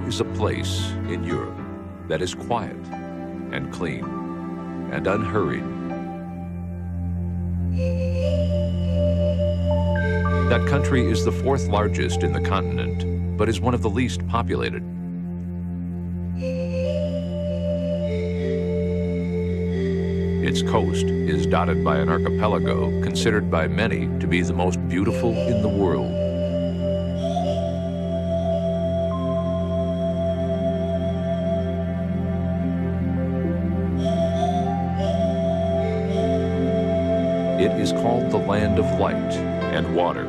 is a place in Europe that is quiet and clean and unhurried. That country is the fourth largest in the continent, but is one of the least populated. Its coast is dotted by an archipelago considered by many to be the most beautiful in the world. It is called the land of light and water,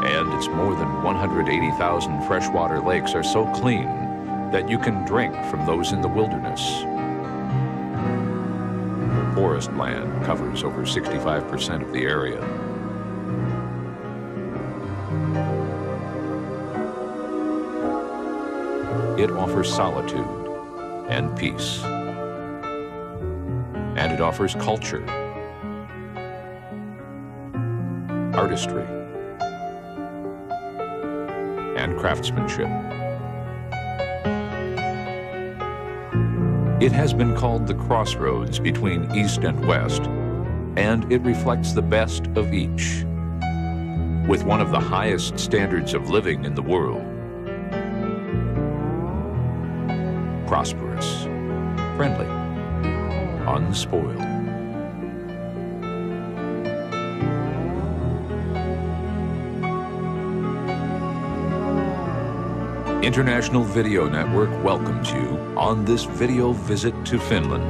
and its more than 180,000 freshwater lakes are so clean that you can drink from those in the wilderness. Forest land covers over 65% of the area. It offers solitude and peace. And it offers culture, artistry, and craftsmanship. It has been called the crossroads between East and West, and it reflects the best of each, with one of the highest standards of living in the world. Prosperous, friendly, unspoiled. International Video Network welcomes you on this video visit to Finland.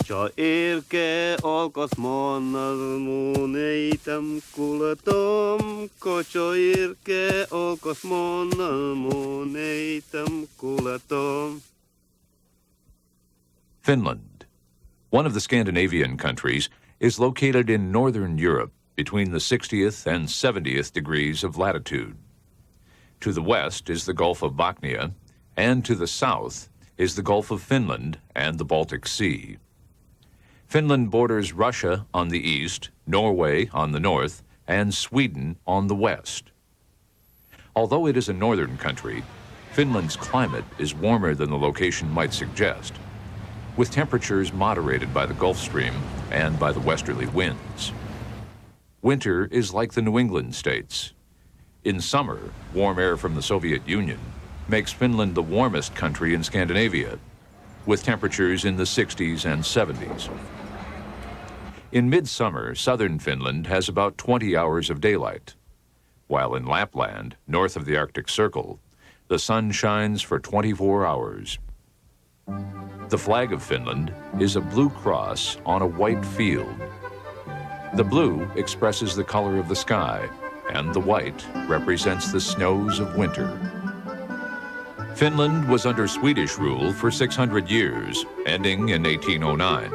Kocho irke olkos monnar muneitam kulatom. Kocho irke olkos monnar muneitam kulatom. Finland, one of the Scandinavian countries, is located in northern Europe between the 60th and 70th degrees of latitude. To the west is the Gulf of Bothnia, and to the south is the Gulf of Finland and the Baltic Sea. Finland borders Russia on the east, Norway on the north, and Sweden on the west. Although it is a northern country, Finland's climate is warmer than the location might suggest, with temperatures moderated by the Gulf Stream and by the westerly winds. Winter is like the New England states. In summer, warm air from the Soviet Union makes Finland the warmest country in Scandinavia, with temperatures in the 60s and 70s. In midsummer, southern Finland has about 20 hours of daylight, while in Lapland, north of the Arctic Circle, the sun shines for 24 hours. The flag of Finland is a blue cross on a white field. The blue expresses the color of the sky, and the white represents the snows of winter. Finland was under Swedish rule for 600 years, ending in 1809.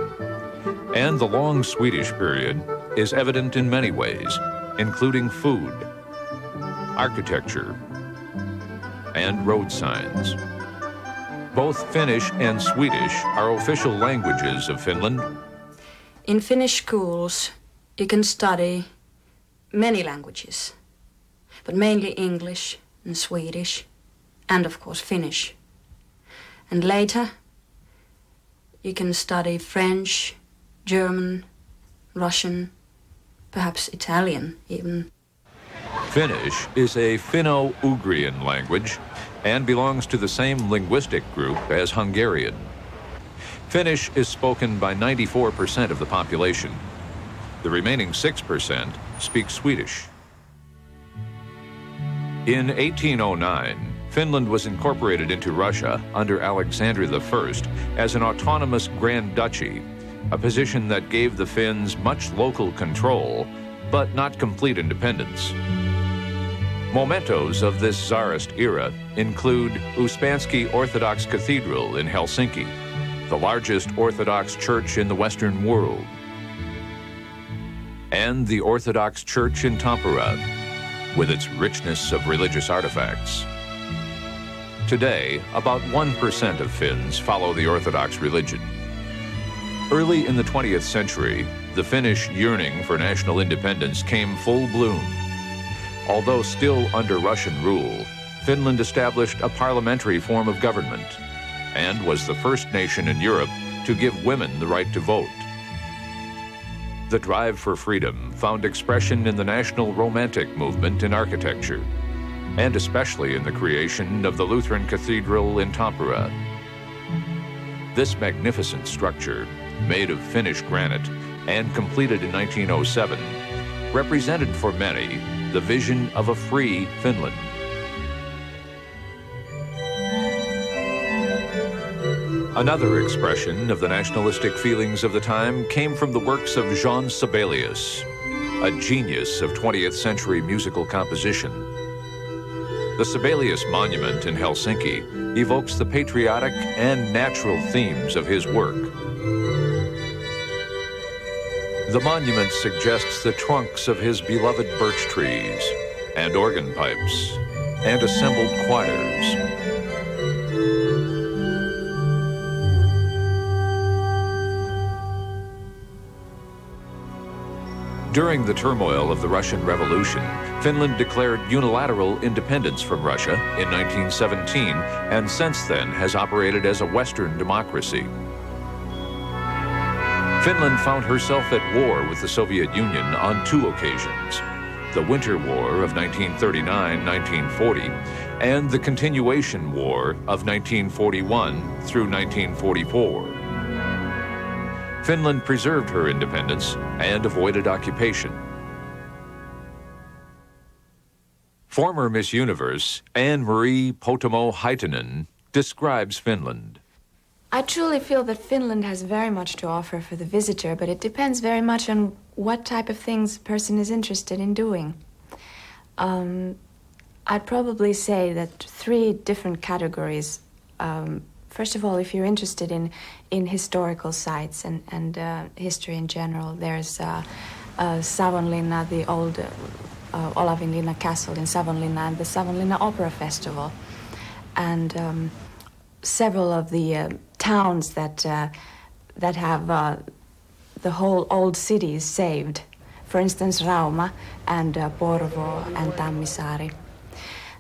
And the long Swedish period is evident in many ways, including food, architecture, and road signs. Both Finnish and Swedish are official languages of Finland. In Finnish schools, you can study many languages, but mainly English and Swedish, and of course Finnish. And later, you can study French, German, Russian, perhaps Italian even. Finnish is a Finno-Ugrian language and belongs to the same linguistic group as Hungarian. Finnish is spoken by 94% of the population. The remaining 6% speak Swedish. In 1809, Finland was incorporated into Russia under Alexander I as an autonomous Grand Duchy a position that gave the Finns much local control, but not complete independence. Mementos of this Tsarist era include Uspansky Orthodox Cathedral in Helsinki, the largest Orthodox church in the Western world, and the Orthodox Church in Tampere, with its richness of religious artifacts. Today, about 1% of Finns follow the Orthodox religion. Early in the 20th century, the Finnish yearning for national independence came full bloom. Although still under Russian rule, Finland established a parliamentary form of government and was the first nation in Europe to give women the right to vote. The drive for freedom found expression in the national Romantic movement in architecture, and especially in the creation of the Lutheran Cathedral in Tampere. This magnificent structure, made of Finnish granite and completed in 1907, represented for many the vision of a free Finland. Another expression of the nationalistic feelings of the time came from the works of Jean Sibelius, a genius of 20th century musical composition. The Sibelius Monument in Helsinki evokes the patriotic and natural themes of his work. The monument suggests the trunks of his beloved birch trees and organ pipes and assembled choirs. During the turmoil of the Russian Revolution, Finland declared unilateral independence from Russia in 1917 and since then has operated as a Western democracy. Finland found herself at war with the Soviet Union on two occasions: the Winter War of 1939-1940 and the Continuation War of 1941 through 1944. Finland preserved her independence and avoided occupation. Former Miss Universe Anne-Marie Potomo-Haitanen describes Finland. I truly feel that Finland has very much to offer for the visitor, but it depends very much on what type of things a person is interested in doing. I'd probably say that three different categories. First of all, if you're interested in historical sites and history in general, there's Savonlinna, the old Olavinlinna Castle in Savonlinna, and the Savonlinna Opera Festival, and several of the towns that have the whole old cities saved. For instance, Rauma and Porvoo and Tammisaari.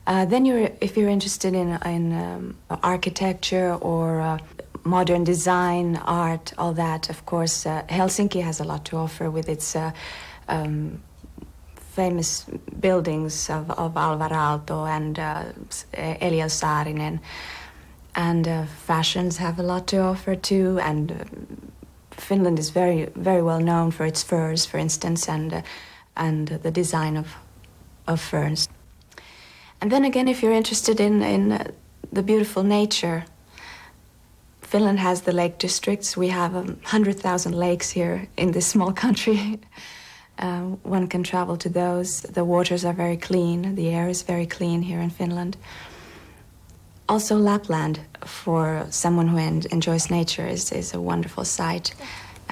Then if you're interested in architecture or modern design, art, all that, of course, Helsinki has a lot to offer with its famous buildings of Alvar Aalto and Eliel Saarinen. And fashions have a lot to offer too, and Finland is very, very well known for its furs, for instance, and the design of ferns. And then again, if you're interested in the beautiful nature, Finland has the lake districts. We have 100,000 lakes here in this small country. One can travel to those. The waters are very clean. The air is very clean here in Finland. Also, Lapland, for someone who enjoys nature, is a wonderful sight.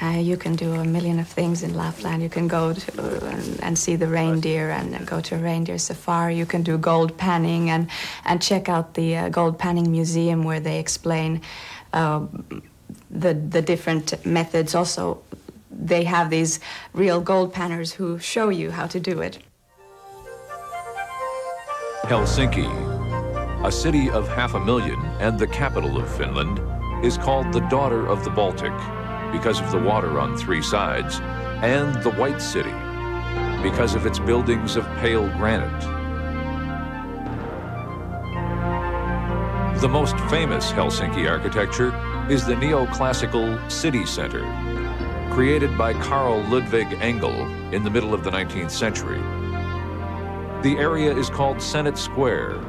You can do a million of things in Lapland. You can go and see the reindeer and go to a reindeer safari. You can do gold panning and check out the gold panning museum where they explain the different methods. Also, they have these real gold panners who show you how to do it. Helsinki, a city of 500,000 and the capital of Finland, is called the daughter of the Baltic because of the water on three sides, and the White City because of its buildings of pale granite. The most famous Helsinki architecture is the neoclassical city center, created by Carl Ludwig Engel in the middle of the 19th century. The area is called Senate Square.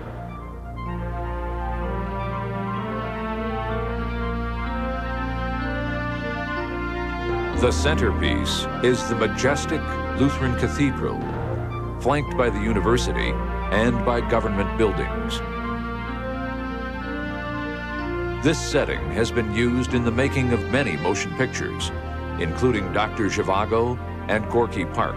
The centerpiece is the majestic Lutheran Cathedral, flanked by the university and by government buildings. This setting has been used in the making of many motion pictures, including Dr. Zhivago and Gorky Park.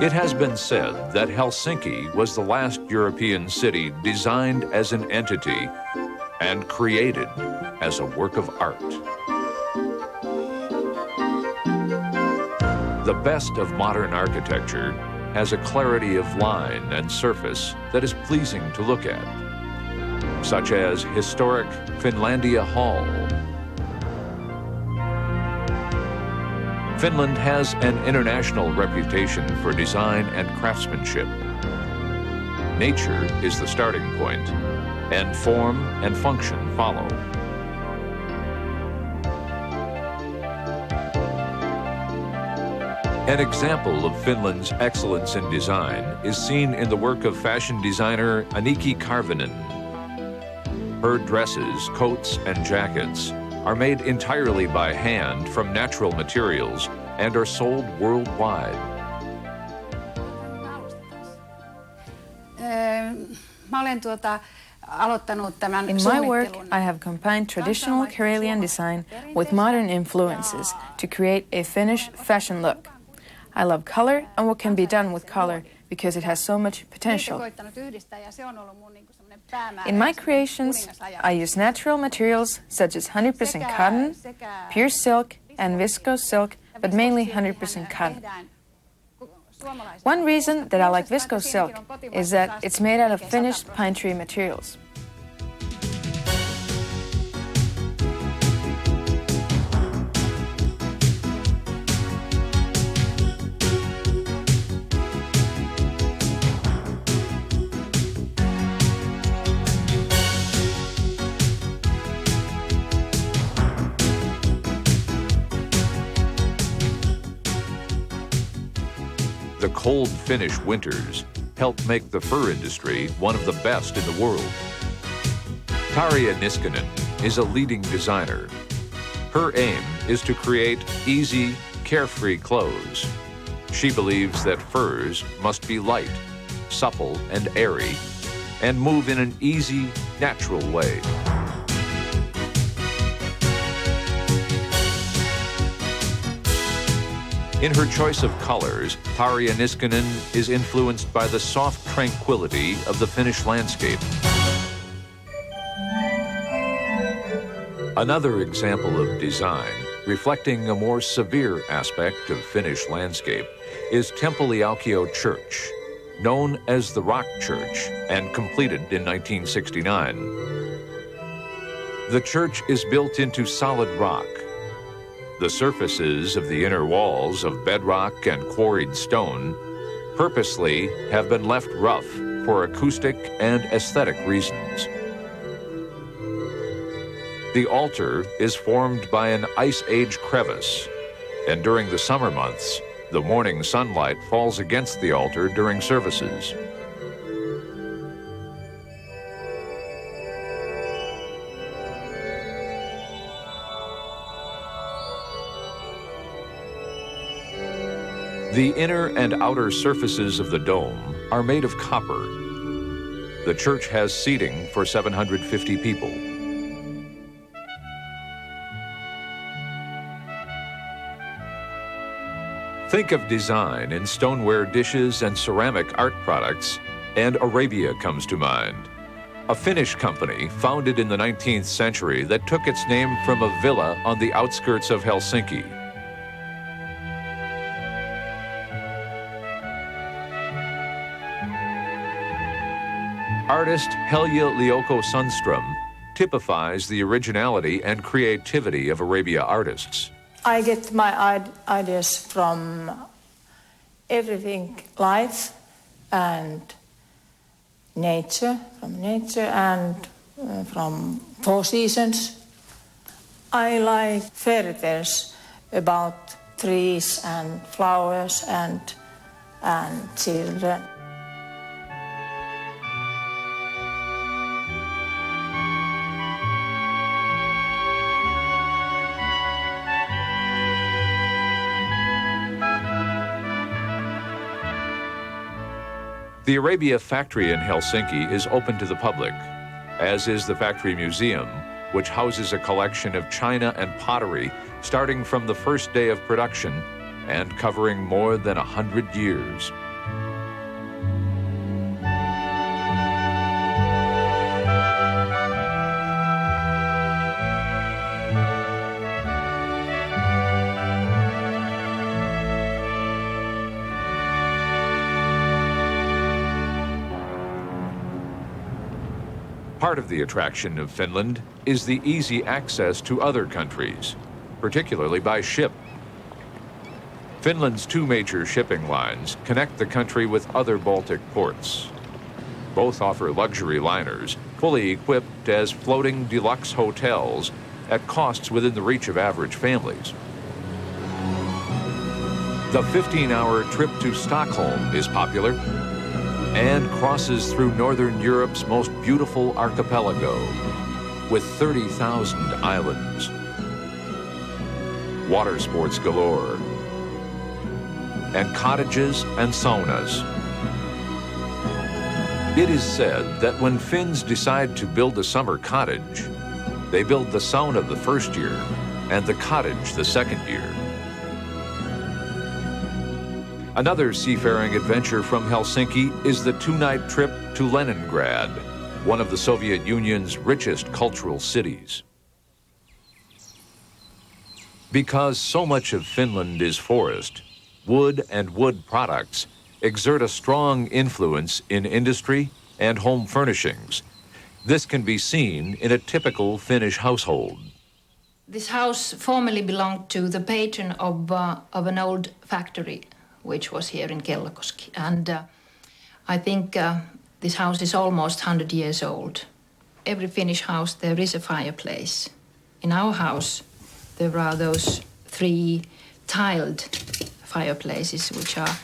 It has been said that Helsinki was the last European city designed as an entity and created as a work of art. The best of modern architecture has a clarity of line and surface that is pleasing to look at, such as historic Finlandia Hall. Finland has an international reputation for design and craftsmanship. Nature is the starting point, and form and function follow. An example of Finland's excellence in design is seen in the work of fashion designer Annikki Karvinen. Her dresses, coats, and jackets are made entirely by hand from natural materials and are sold worldwide. In my work, I have combined traditional Karelian design with modern influences to create a Finnish fashion look. I love color and what can be done with color because it has so much potential. In my creations, I use natural materials such as 100% cotton, pure silk, and viscose silk, but mainly 100% cotton. One reason that I like viscose silk is that it's made out of Finnish pine tree materials. The cold Finnish winters help make the fur industry one of the best in the world. Tarja Niskanen is a leading designer. Her aim is to create easy, carefree clothes. She believes that furs must be light, supple, and airy, and move in an easy, natural way. In her choice of colors, Tarja Niskanen is influenced by the soft tranquility of the Finnish landscape. Another example of design, reflecting a more severe aspect of Finnish landscape, is Tempeliaukio Church, known as the Rock Church and completed in 1969. The church is built into solid rock. The surfaces of the inner walls of bedrock and quarried stone purposely have been left rough for acoustic and aesthetic reasons. The altar is formed by an ice age crevice, and during the summer months, the morning sunlight falls against the altar during services. The inner and outer surfaces of the dome are made of copper. The church has seating for 750 people. Think of design in stoneware dishes and ceramic art products, and Arabia comes to mind. A Finnish company founded in the 19th century that took its name from a villa on the outskirts of Helsinki. Artist Helja Lioko Sundström typifies the originality and creativity of Arabia artists. I get my ideas from everything, life and nature, and from four seasons. I like fairy tales about trees and flowers and children. The Arabia factory in Helsinki is open to the public, as is the factory museum, which houses a collection of china and pottery starting from the first day of production and covering more than 100 years. Part of the attraction of Finland is the easy access to other countries, particularly by ship. Finland's two major shipping lines connect the country with other Baltic ports. Both offer luxury liners, fully equipped as floating deluxe hotels at costs within the reach of average families. The 15-hour trip to Stockholm is popular and crosses through Northern Europe's most beautiful archipelago with 30,000 islands. Water sports galore, and cottages and saunas. It is said that when Finns decide to build a summer cottage, they build the sauna the first year and the cottage the second year. Another seafaring adventure from Helsinki is the two-night trip to Leningrad, one of the Soviet Union's richest cultural cities. Because so much of Finland is forest, wood and wood products exert a strong influence in industry and home furnishings. This can be seen in a typical Finnish household. This house formerly belonged to the patron of an old factory, which was here in Kellokoski. And I think this house is almost 100 years old. Every Finnish house, there is a fireplace. In our house, there are those 3 tiled fireplaces, which are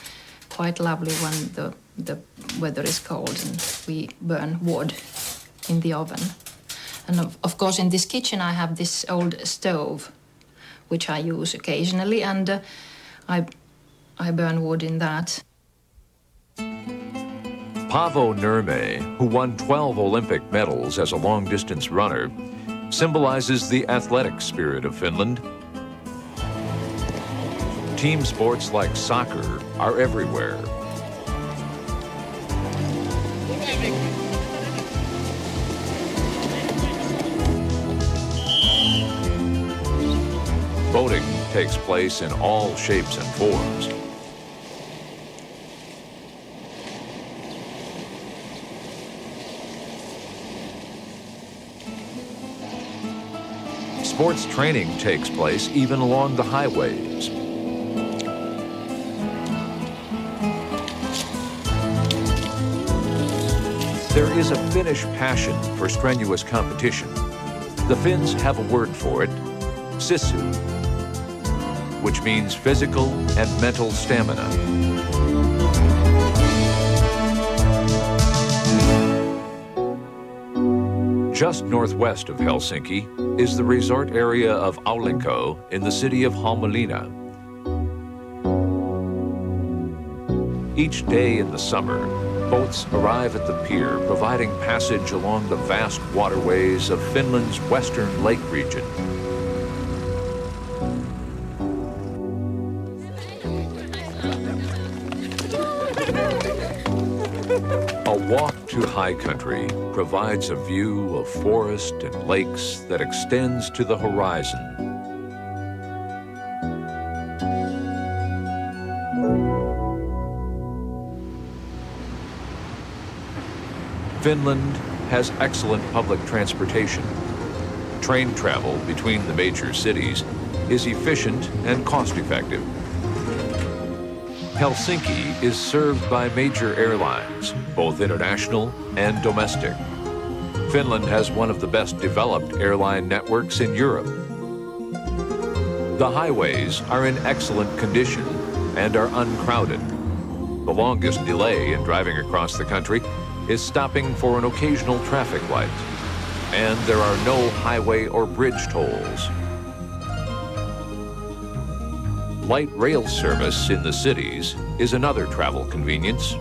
quite lovely when the weather is cold and we burn wood in the oven. And of course, in this kitchen, I have this old stove, which I use occasionally, and I burn wood in that. Paavo Nurme, who won 12 Olympic medals as a long-distance runner, symbolizes the athletic spirit of Finland. Team sports like soccer are everywhere. Boating takes place in all shapes and forms. Sports training takes place even along the highways. There is a Finnish passion for strenuous competition. The Finns have a word for it, sissu, which means physical and mental stamina. Just northwest of Helsinki is the resort area of Aulinko in the city of Savonlinna. Each day in the summer, boats arrive at the pier, providing passage along the vast waterways of Finland's western lake region. A walk to high country provides a view of forest and lakes that extends to the horizon. Finland has excellent public transportation. Train travel between the major cities is efficient and cost-effective. Helsinki is served by major airlines, both international and domestic. Finland has one of the best developed airline networks in Europe. The highways are in excellent condition and are uncrowded. The longest delay in driving across the country is stopping for an occasional traffic light, and there are no highway or bridge tolls. Light rail service in the cities is another travel convenience.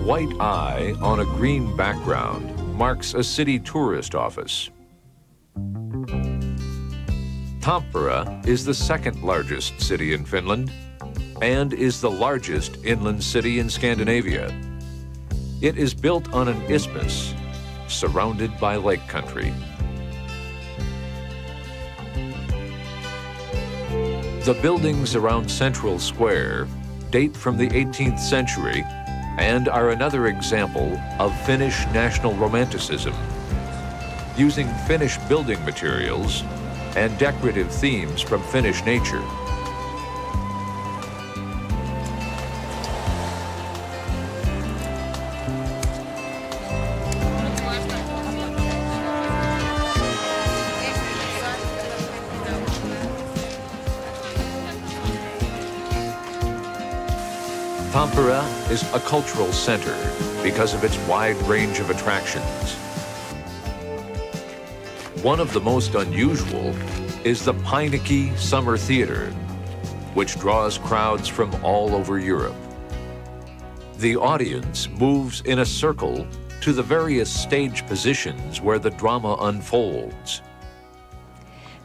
white eye on a green background marks a city tourist office. Tampere is the second largest city in Finland and is the largest inland city in Scandinavia. It is built on an isthmus surrounded by lake country. The buildings around Central Square date from the 18th century and are another example of Finnish national romanticism, using Finnish building materials and decorative themes from Finnish nature. Tampere is a cultural center because of its wide range of attractions. One of the most unusual is the Heineke Summer Theater, which draws crowds from all over Europe. The audience moves in a circle to the various stage positions where the drama unfolds.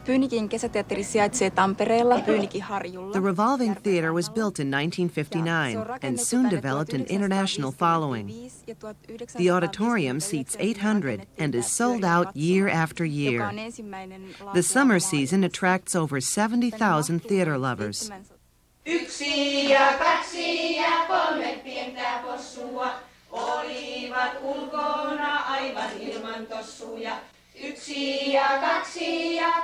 Pyynikin kesäteatteri sijaitsee Tampereella Pyynikin-harjulla. The revolving theater was built in 1959 and soon developed an international following. The auditorium seats 800 and is sold out year after year. The summer season attracts over 70,000 theater lovers. Yksi ja kaksi ja kolme pientä possua olivat ulkona aivan ilman tossuja.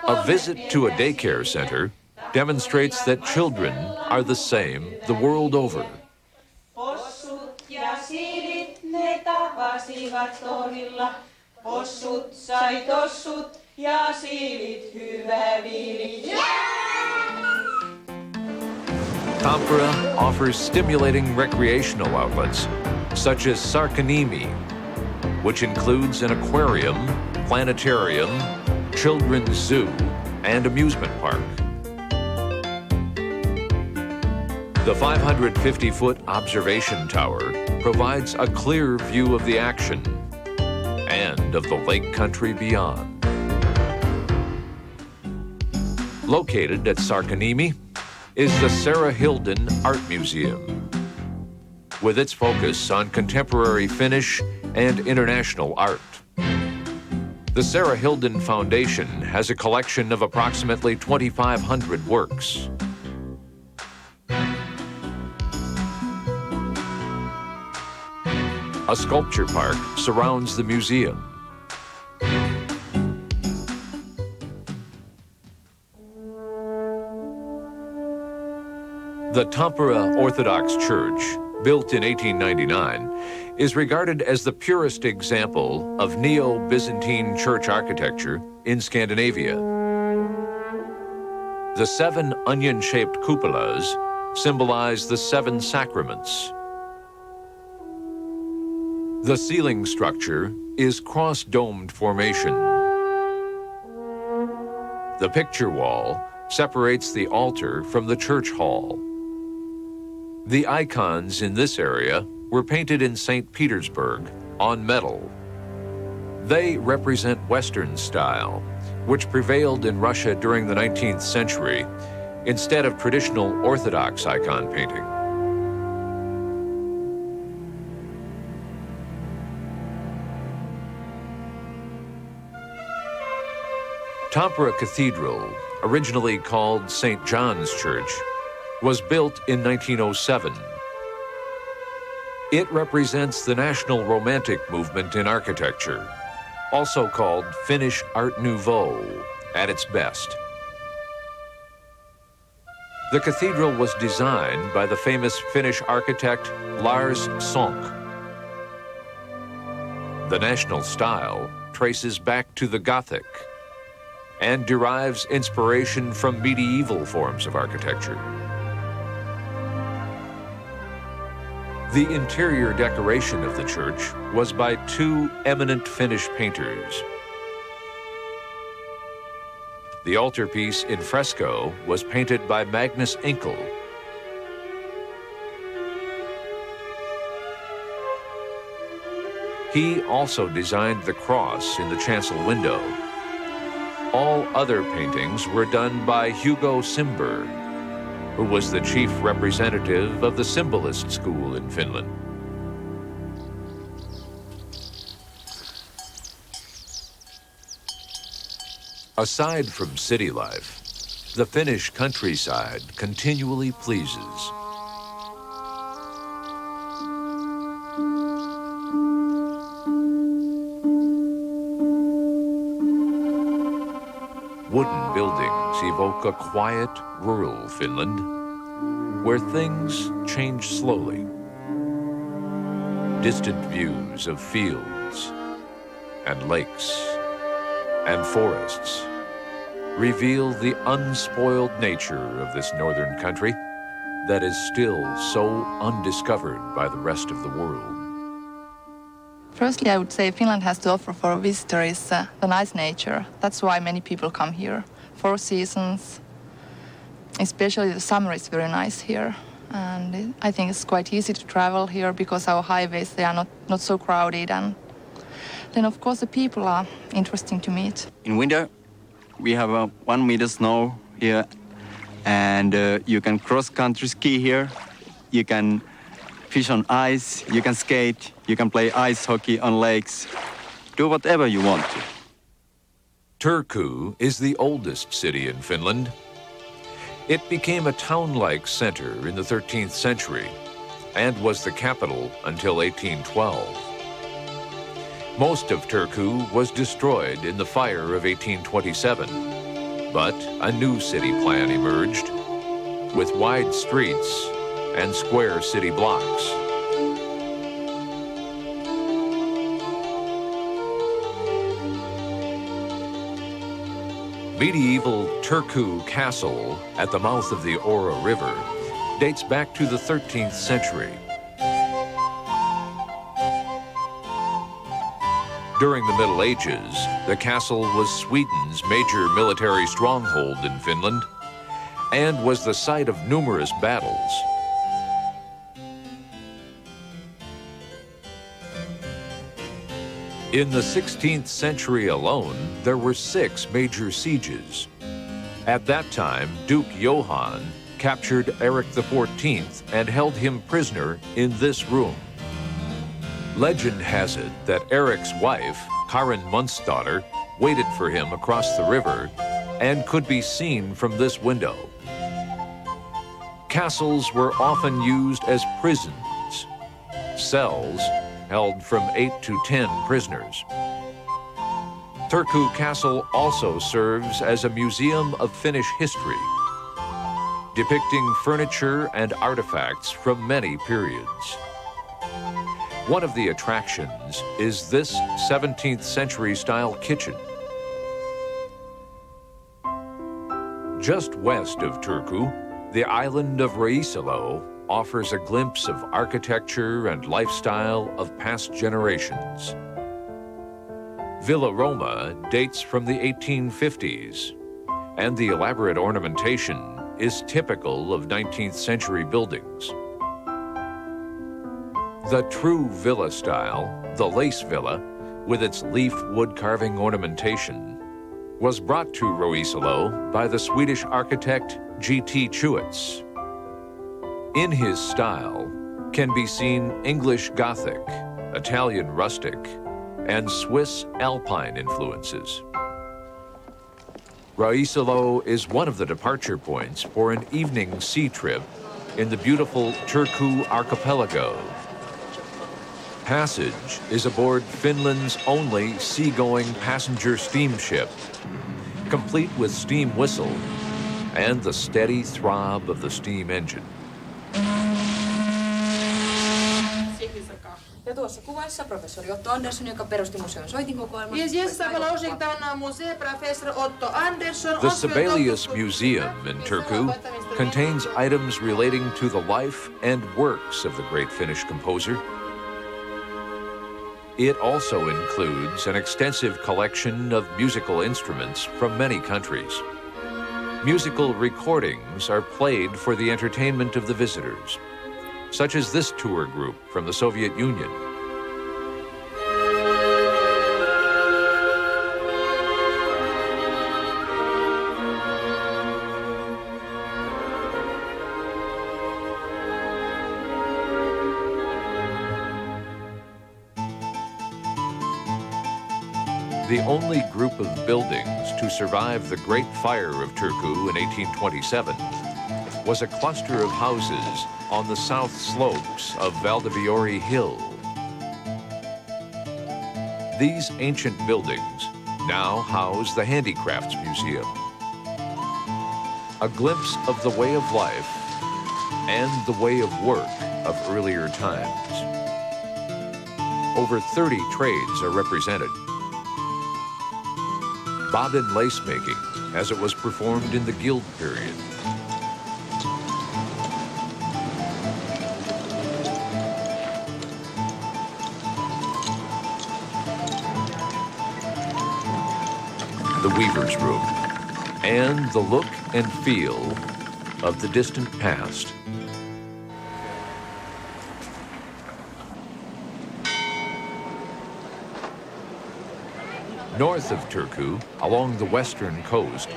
A visit to a daycare center demonstrates that children are the same the world over. Possut ja siidit ne tapasivat torilla. Possut sai tossut ja siidit hyvä viili. Tampere offers stimulating recreational outlets such as Sarkanimi, which includes an aquarium, planetarium, children's zoo, and amusement park. The 550-foot observation tower provides a clear view of the action and of the lake country beyond. Located at Sarkanimi is the Sarah Hilden Art Museum, with its focus on contemporary Finnish and international art. The Sarah Hilden Foundation has a collection of approximately 2,500 works. A sculpture park surrounds the museum. The Tampere Orthodox Church, built in 1899, is regarded as the purest example of Neo-Byzantine church architecture in Scandinavia. The 7 onion-shaped cupolas symbolize the 7 sacraments. The ceiling structure is cross-domed formation. The picture wall separates the altar from the church hall. The icons in this area were painted in St. Petersburg on metal. They represent Western style, which prevailed in Russia during the 19th century instead of traditional Orthodox icon painting. Tampere Cathedral, originally called St. John's Church, was built in 1907. It represents the national romantic movement in architecture, also called Finnish Art Nouveau at its best. The cathedral was designed by the famous Finnish architect Lars Sonck. The national style traces back to the Gothic and derives inspiration from medieval forms of architecture. The interior decoration of the church was by 2 eminent Finnish painters. The altarpiece in fresco was painted by Magnus Enkel. He also designed the cross in the chancel window. All other paintings were done by Hugo Simber, who was the chief representative of the Symbolist school in Finland. Aside from city life, the Finnish countryside continually pleases. Wooden buildings evoke a quiet, rural Finland, where things change slowly. Distant views of fields and lakes and forests reveal the unspoiled nature of this northern country that is still so undiscovered by the rest of the world. Firstly, I would say Finland has to offer for visitors the nice nature. That's why many people come here. 4 seasons, especially the summer is very nice here. And I think it's quite easy to travel here because our highways, they are not so crowded. And then, of course, the people are interesting to meet. In winter, we have 1 meter snow here, and you can cross-country ski here. You can fish on ice, you can skate, you can play ice hockey on lakes. Do whatever you want to. Turku is the oldest city in Finland. It became a town-like center in the 13th century and was the capital until 1812. Most of Turku was destroyed in the fire of 1827, but a new city plan emerged with wide streets and square city blocks. Medieval Turku Castle at the mouth of the Ora River dates back to the 13th century. During the Middle Ages, the castle was Sweden's major military stronghold in Finland and was the site of numerous battles. In the 16th century alone, there were 6 major sieges. At that time, Duke Johan captured Eric XIV and held him prisoner in this room. Legend has it that Eric's wife, Karin Muntsdottir, waited for him across the river and could be seen from this window. Castles were often used as prisons. Cells held from 8 to 10 prisoners. Turku Castle also serves as a museum of Finnish history, depicting furniture and artifacts from many periods. One of the attractions is this 17th century style kitchen. Just west of Turku, the island of Raisalo offers a glimpse of architecture and lifestyle of past generations. Villa Roma dates from the 1850s, and the elaborate ornamentation is typical of 19th century buildings. The true villa style, the lace villa, with its leaf wood carving ornamentation, was brought to Raisalo by the Swedish architect G.T. Chewitz. In his style can be seen English Gothic, Italian rustic, and Swiss Alpine influences. Raisalo is one of the departure points for an evening sea trip in the beautiful Turku archipelago. Passage is aboard Finland's only seagoing passenger steamship, complete with steam whistle and the steady throb of the steam engine. Ja tuossa kuvassa professori Otto Andersson, joka perusti museon soitinkokoelman. The Sibelius Museum in Turku contains items relating to the life and works of the great Finnish composer. It also includes an extensive collection of musical instruments from many countries. Musical recordings are played for the entertainment of the visitors, such as this tour group from the Soviet Union. The only group of buildings to survive the Great Fire of Turku in 1827 was a cluster of houses on the south slopes of Valdiviori Hill. These ancient buildings now house the Handicrafts Museum. A glimpse of the way of life and the way of work of earlier times. Over 30 trades are represented. Bobbin lace making, as it was performed in the Guild period. The weaver's room, and the look and feel of the distant past. North of Turku, along the western coast,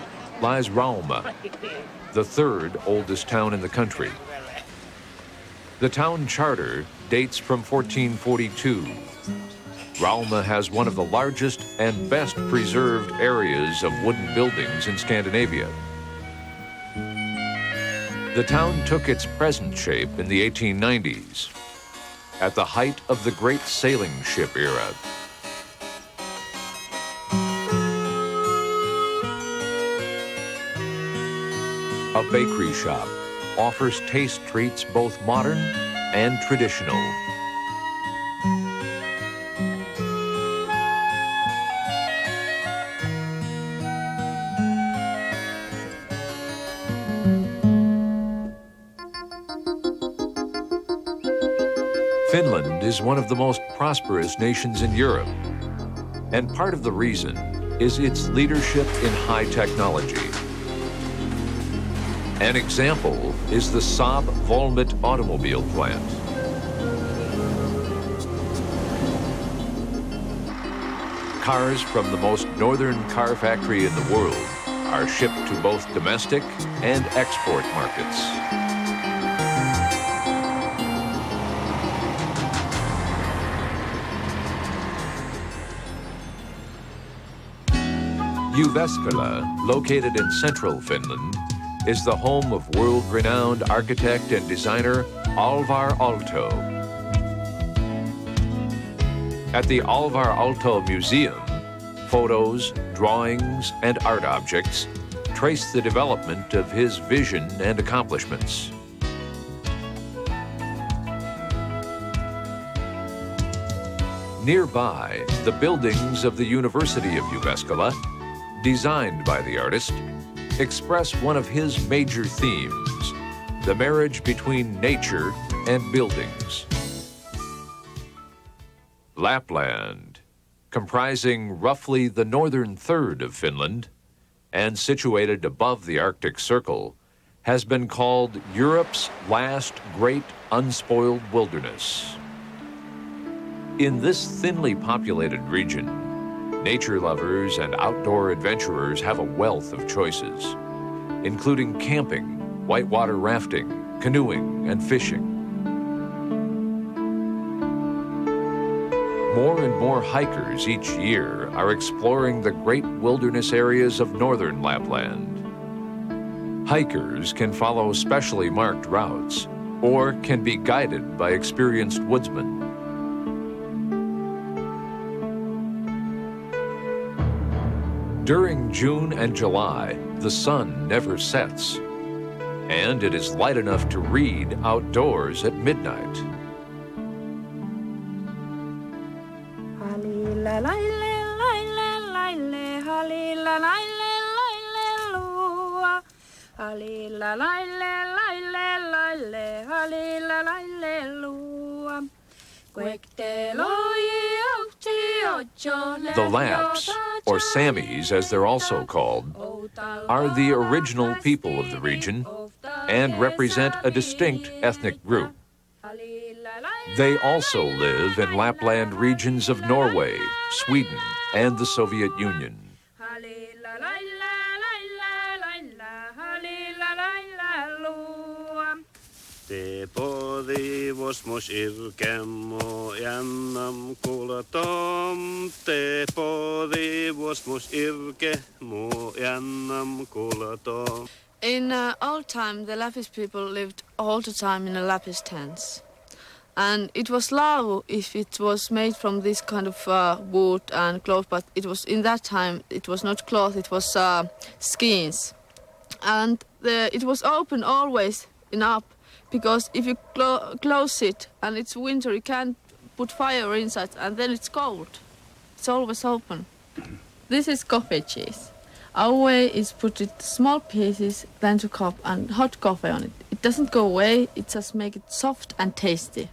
lies Rauma, the third oldest town in the country. The town charter dates from 1442. Rauma has one of the largest and best preserved areas of wooden buildings in Scandinavia. The town took its present shape in the 1890s, at the height of the great sailing ship era. A bakery shop offers taste treats both modern and traditional. Finland is one of the most prosperous nations in Europe, and part of the reason is its leadership in high technology. An example is the Savonlinna automobile plant. Cars from the most northern car factory in the world are shipped to both domestic and export markets. Jyväskylä, located in central Finland, is the home of world-renowned architect and designer Alvar Aalto. At the Alvar Aalto Museum, photos, drawings, and art objects trace the development of his vision and accomplishments. Nearby, the buildings of the University of Jyväskylä, designed by the artist, express one of his major themes, the marriage between nature and buildings. Lapland, comprising roughly the northern third of Finland and situated above the Arctic Circle, has been called Europe's last great unspoiled wilderness. In this thinly populated region, nature lovers and outdoor adventurers have a wealth of choices, including camping, whitewater rafting, canoeing, and fishing. More and more hikers each year are exploring the great wilderness areas of northern Lapland. Hikers can follow specially marked routes or can be guided by experienced woodsmen. During June and July, the sun never sets, and it is light enough to read outdoors at midnight. The Lapps, or Samis as they're also called, are the original people of the region and represent a distinct ethnic group. They also live in Lapland regions of Norway, Sweden, and the Soviet Union. Te podivos mos irkemo jannam kulatom. Te podivos mos irkemo jannam kulatom. In old time, the Lapis people lived all the time in a Lapis tents. And it was lau if it was made from this kind of wood and cloth, but it was in that time, it was not cloth, it was skins. And it was open always up, because if you close it and it's winter, you can't put fire inside, and then it's cold. It's always open. This is coffee cheese. Our way is put it small pieces, then to cup and hot coffee on it. It doesn't go away, it just make it soft and tasty.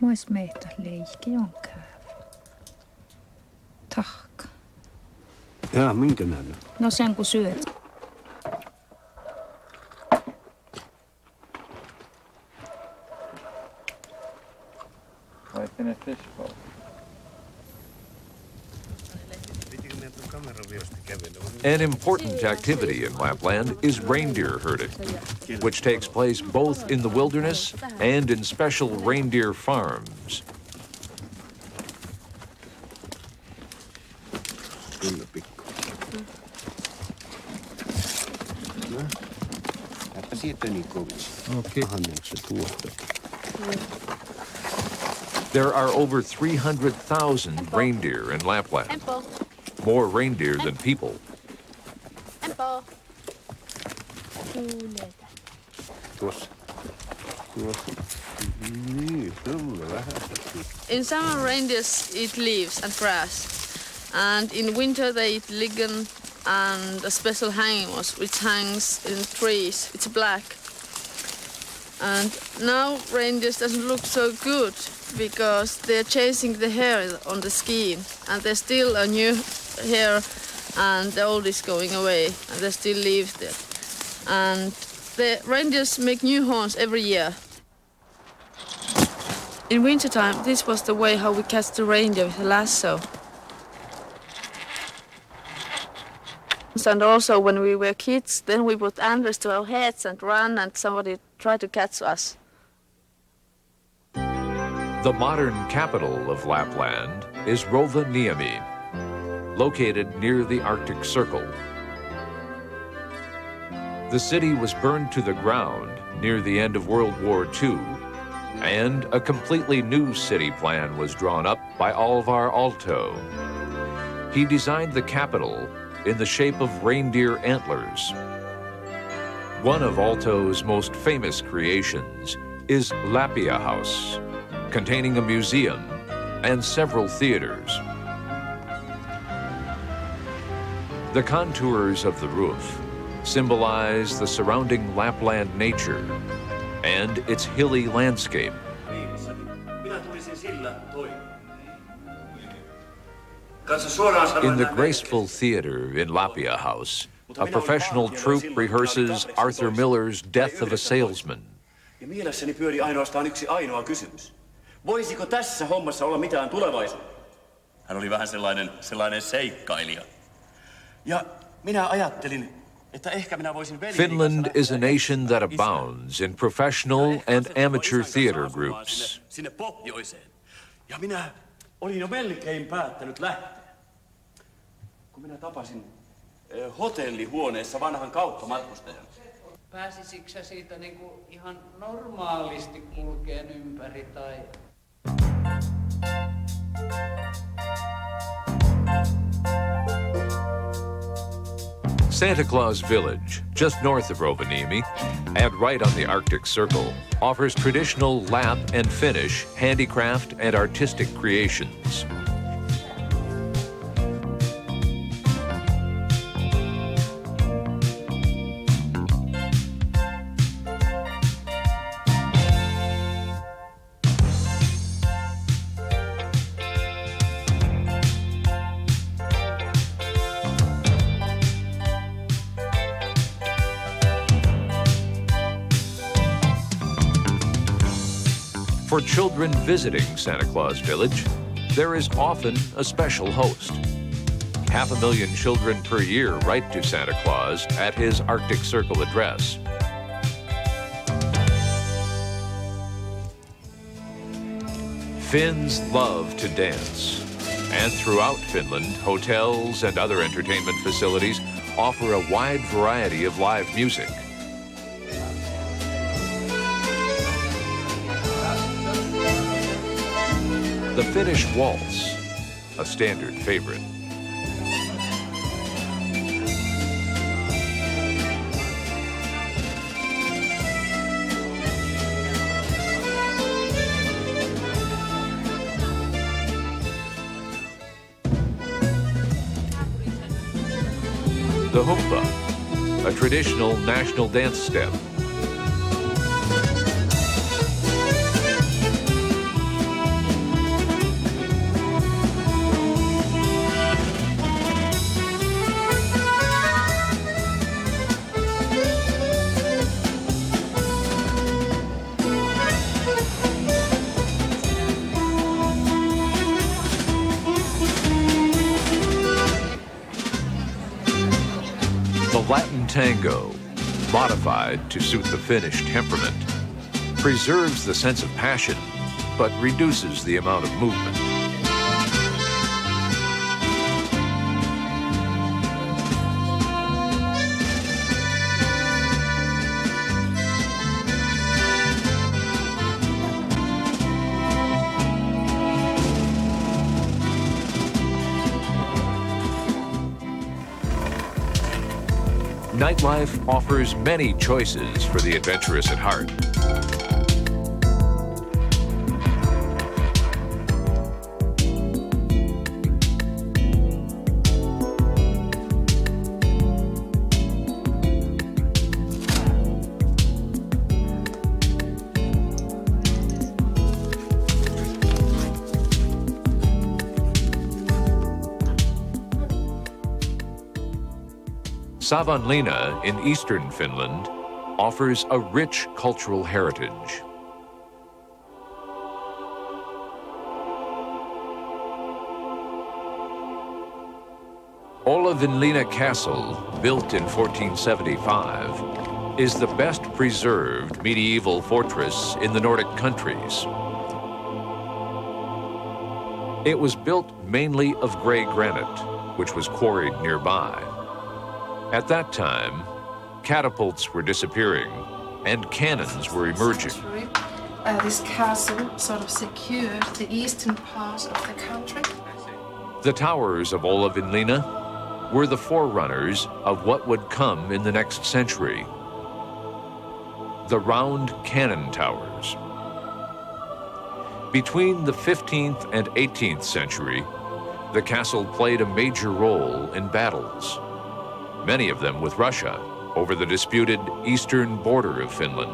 Vois meitä leikki on käyvä. Tahka. Jaa, minkä näin? No sen kun syöt. An important activity in Lapland is reindeer herding, which takes place both in the wilderness and in special reindeer farms. There are over 300,000 reindeer in Lapland. More reindeer than people. In summer, reindeers eat leaves and grass, and in winter they eat liggen and a special hanging moss which hangs in trees. It's black. And now reindeers doesn't look so good because they're chasing the hair on the skin, and there's still a new hair, and the old is going away, and there's still leaves there. And the reindeers make new horns every year. In wintertime, this was the way how we catch the reindeer with a lasso. And also when we were kids, then we put antlers to our heads and run, and somebody tried to catch us. The modern capital of Lapland is Rovaniemi, located near the Arctic Circle. The city was burned to the ground near the end of World War II, and a completely new city plan was drawn up by Alvar Aalto. He designed the capital in the shape of reindeer antlers. One of Aalto's most famous creations is Lapia House, containing a museum and several theaters. The contours of the roof symbolize the surrounding Lapland nature and its hilly landscape. In the graceful theater in Lapia House, a professional troupe rehearses Arthur Miller's Death of a Salesman. Ja mielessäni pyöri ainoastaan yksi ainoa kysymys. Voisiko tässä hommassa olla mitään tulevaisuutta? Hän oli vähän sellainen seikkailija. Ja minä ajattelin, että ehkä minä voisin Finland is a nation that abounds in professional and amateur theater groups. Sinne pohjoiseen. Ja minä olin jo melkein päättänyt lähteä. Kun minä tapasin hotellihuoneessa vanhan kauppamatkustajan. Pääsisikö sä siitä niinku ihan normaalisti kulkeen ympäri tai... Santa Claus Village, just north of Rovaniemi and right on the Arctic Circle, offers traditional Lap and Finnish handicraft and artistic creations. For children visiting Santa Claus Village, there is often a special host. 500,000 children per year write to Santa Claus at his Arctic Circle address. Finns love to dance. And throughout Finland, hotels and other entertainment facilities offer a wide variety of live music. The Finnish waltz, a standard favorite. The humpa, a traditional national dance step. The Latin tango, modified to suit the Finnish temperament, preserves the sense of passion, but reduces the amount of movement. Nightlife offers many choices for the adventurous at heart. Savonlinna in eastern Finland offers a rich cultural heritage. Olavinlinna Castle, built in 1475, is the best preserved medieval fortress in the Nordic countries. It was built mainly of gray granite, which was quarried nearby. At that time, catapults were disappearing and cannons were emerging. This castle sort of secured the eastern part of the country. The towers of Olavinlinna were the forerunners of what would come in the next century. The round cannon towers. Between the 15th and 18th century, the castle played a major role in battles, many of them with Russia, over the disputed eastern border of Finland.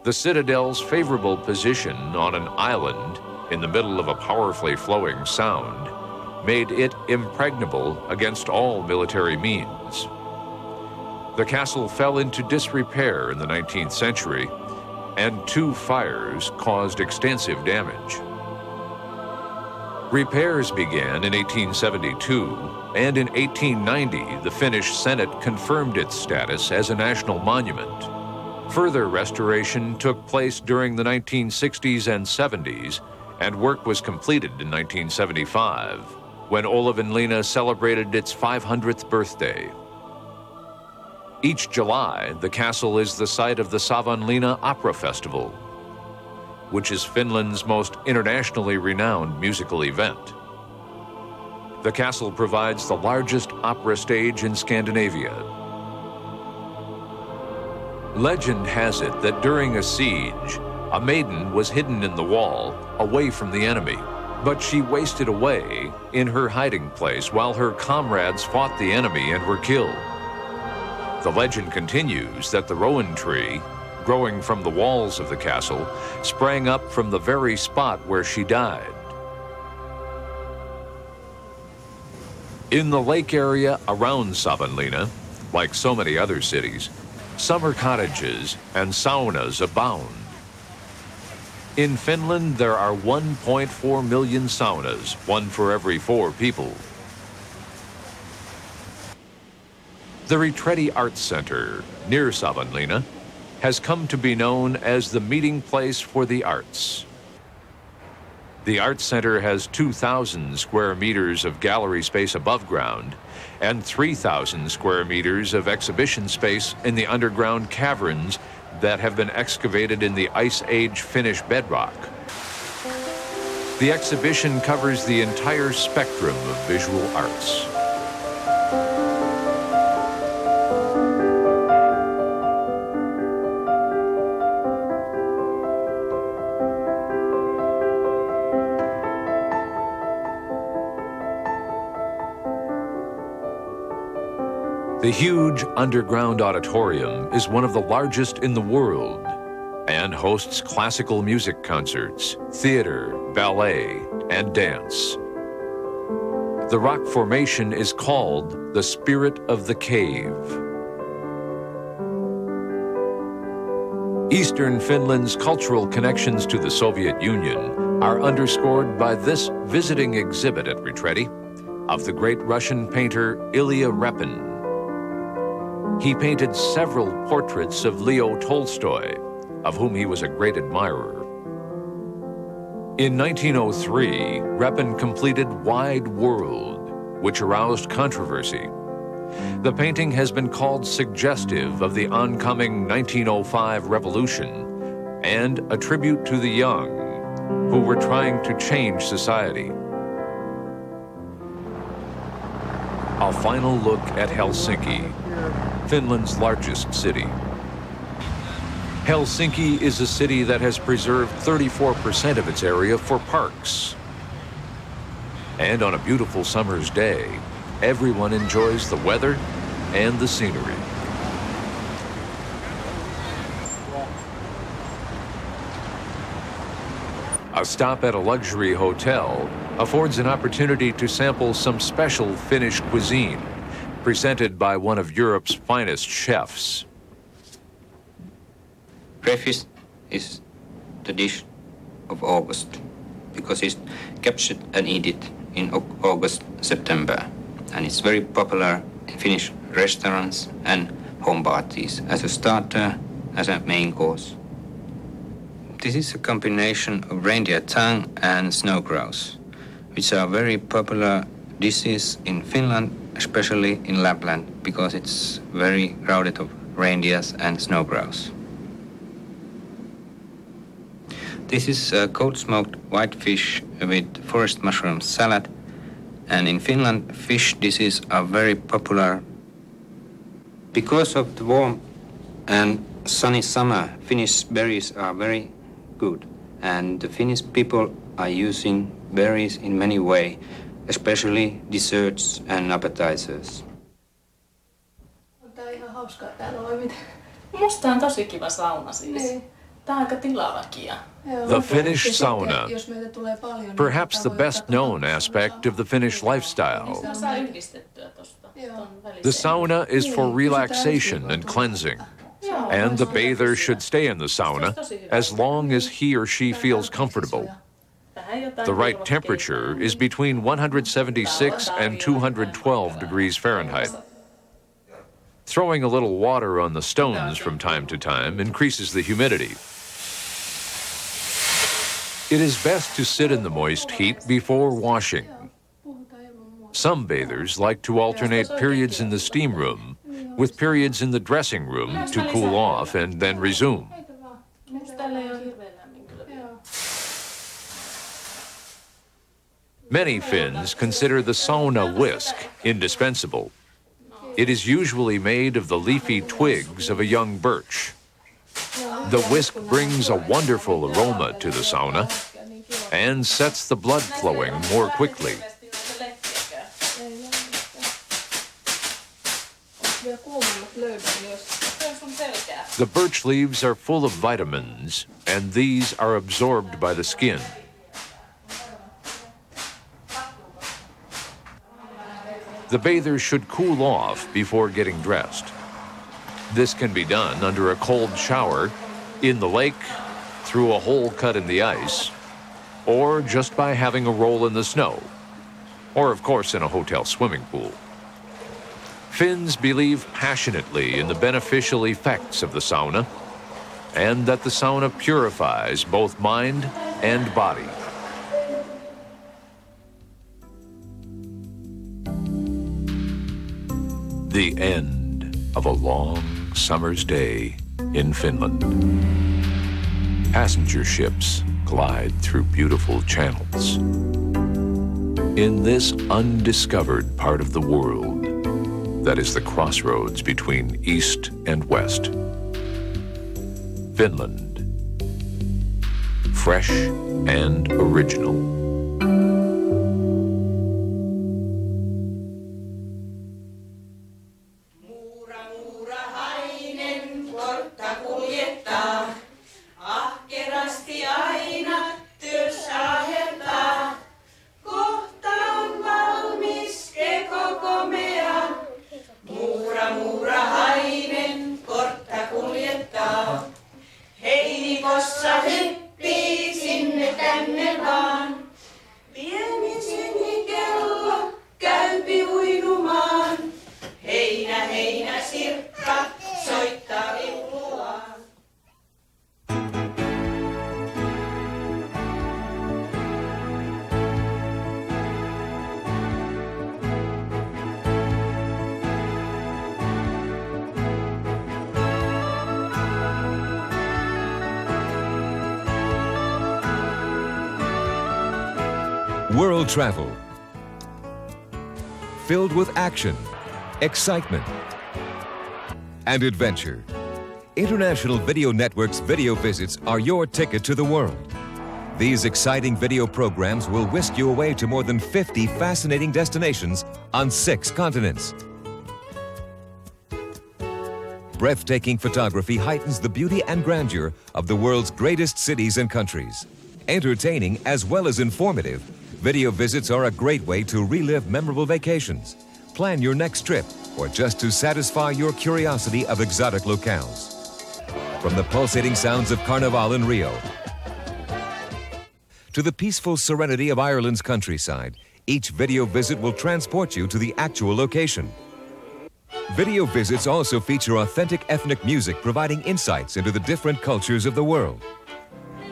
The citadel's favorable position on an island in the middle of a powerfully flowing sound made it impregnable against all military means. The castle fell into disrepair in the 19th century, and 2 fires caused extensive damage. Repairs began in 1872, and in 1890, the Finnish Senate confirmed its status as a national monument. Further restoration took place during the 1960s and 70s, and work was completed in 1975, when Olavinlinna celebrated its 500th birthday. Each July, the castle is the site of the Savonlinna Opera Festival, which is Finland's most internationally renowned musical event. The castle provides the largest opera stage in Scandinavia. Legend has it that during a siege, a maiden was hidden in the wall, away from the enemy, but she wasted away in her hiding place while her comrades fought the enemy and were killed. The legend continues that the rowan tree, growing from the walls of the castle, sprang up from the very spot where she died. In the lake area around Savonlinna, like so many other cities, summer cottages and saunas abound. In Finland, there are 1.4 million saunas, 1 for every 4 people. The Retretti Arts Center, near Savonlinna, has come to be known as the meeting place for the arts. The Arts Center has 2,000 square meters of gallery space above ground and 3,000 square meters of exhibition space in the underground caverns that have been excavated in the Ice Age Finnish bedrock. The exhibition covers the entire spectrum of visual arts. The huge underground auditorium is one of the largest in the world and hosts classical music concerts, theater, ballet, and dance. The rock formation is called the Spirit of the Cave. Eastern Finland's cultural connections to the Soviet Union are underscored by this visiting exhibit at Retretti of the great Russian painter Ilya Repin. He painted several portraits of Leo Tolstoy, of whom he was a great admirer. In 1903, Repin completed Wide World, which aroused controversy. The painting has been called suggestive of the oncoming 1905 revolution and a tribute to the young who were trying to change society. A final look at Helsinki, Finland's largest city. Helsinki is a city that has preserved 34% of its area for parks. And on a beautiful summer's day, everyone enjoys the weather and the scenery. A stop at a luxury hotel affords an opportunity to sample some special Finnish cuisine, presented by one of Europe's finest chefs. Breakfast is the dish of August because it's captured and eaten in August, September. And it's very popular in Finnish restaurants and home parties as a starter, as a main course. This is a combination of reindeer tongue and snow grouse, which are very popular dishes in Finland, especially in Lapland, because it's very crowded of reindeers and snow grouse. This is cold smoked white fish with forest mushroom salad, and in Finland fish dishes are very popular. Because of the warm and sunny summer, Finnish berries are very good, and the Finnish people are using berries in many ways, especially desserts and appetizers. Tää on ihan hauskaa täällä on. Musta on tosi kiva sauna siis. Tää on aika tilavakia. The Finnish sauna, perhaps the best known aspect of the Finnish lifestyle. The sauna is for relaxation and cleansing, and the bather should stay in the sauna as long as he or she feels comfortable. The right temperature is between 176 and 212 degrees Fahrenheit. Throwing a little water on the stones from time to time increases the humidity. It is best to sit in the moist heat before washing. Some bathers like to alternate periods in the steam room with periods in the dressing room to cool off and then resume. Many Finns consider the sauna whisk indispensable. It is usually made of the leafy twigs of a young birch. The whisk brings a wonderful aroma to the sauna and sets the blood flowing more quickly. The birch leaves are full of vitamins, and these are absorbed by the skin. The bather should cool off before getting dressed. This can be done under a cold shower, in the lake, through a hole cut in the ice, or just by having a roll in the snow, or of course in a hotel swimming pool. Finns believe passionately in the beneficial effects of the sauna and that the sauna purifies both mind and body. The end of a long summer's day in Finland. Passenger ships glide through beautiful channels. In this undiscovered part of the world that is the crossroads between East and West, Finland, fresh and original. Heinikossa hyppii sinne tänne vaan. Pieni sinikello käypi uinumaan. Heinä, heinä, Circa soittaa vippuaan. World travel, filled with action, excitement, and adventure. International Video Network's video visits are your ticket to the world. These exciting video programs will whisk you away to more than 50 fascinating destinations on 6 continents. Breathtaking photography heightens the beauty and grandeur of the world's greatest cities and countries. Entertaining as well as informative, video visits are a great way to relive memorable vacations, plan your next trip, or just to satisfy your curiosity of exotic locales. From the pulsating sounds of Carnival in Rio to the peaceful serenity of Ireland's countryside, each video visit will transport you to the actual location. Video visits also feature authentic ethnic music providing insights into the different cultures of the world.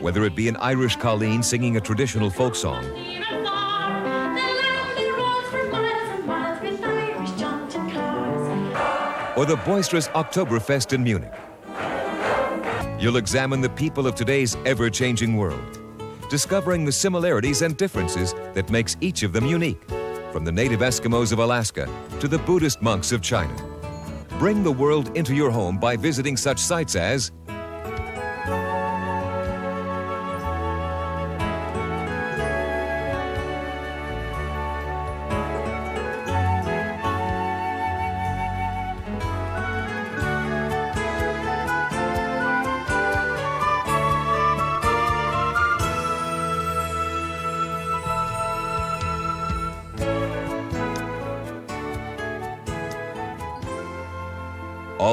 Whether it be an Irish colleen singing a traditional folk song, or the boisterous Oktoberfest in Munich. You'll examine the people of today's ever-changing world, discovering the similarities and differences that makes each of them unique, from the native Eskimos of Alaska to the Buddhist monks of China. Bring the world into your home by visiting such sites as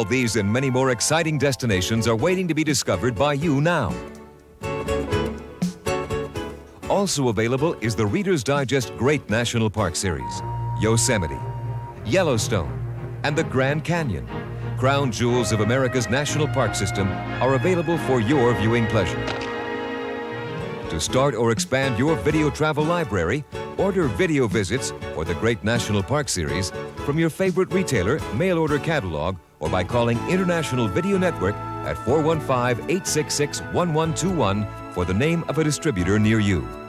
all these and many more exciting destinations are waiting to be discovered by you now. Also available is the Reader's Digest Great National Park Series, Yosemite, Yellowstone, and the Grand Canyon. Crown jewels of America's national park system are available for your viewing pleasure. To start or expand your video travel library, order video visits for the Great National Park Series from your favorite retailer, mail order catalog, or by calling International Video Network at 415-866-1121 for the name of a distributor near you.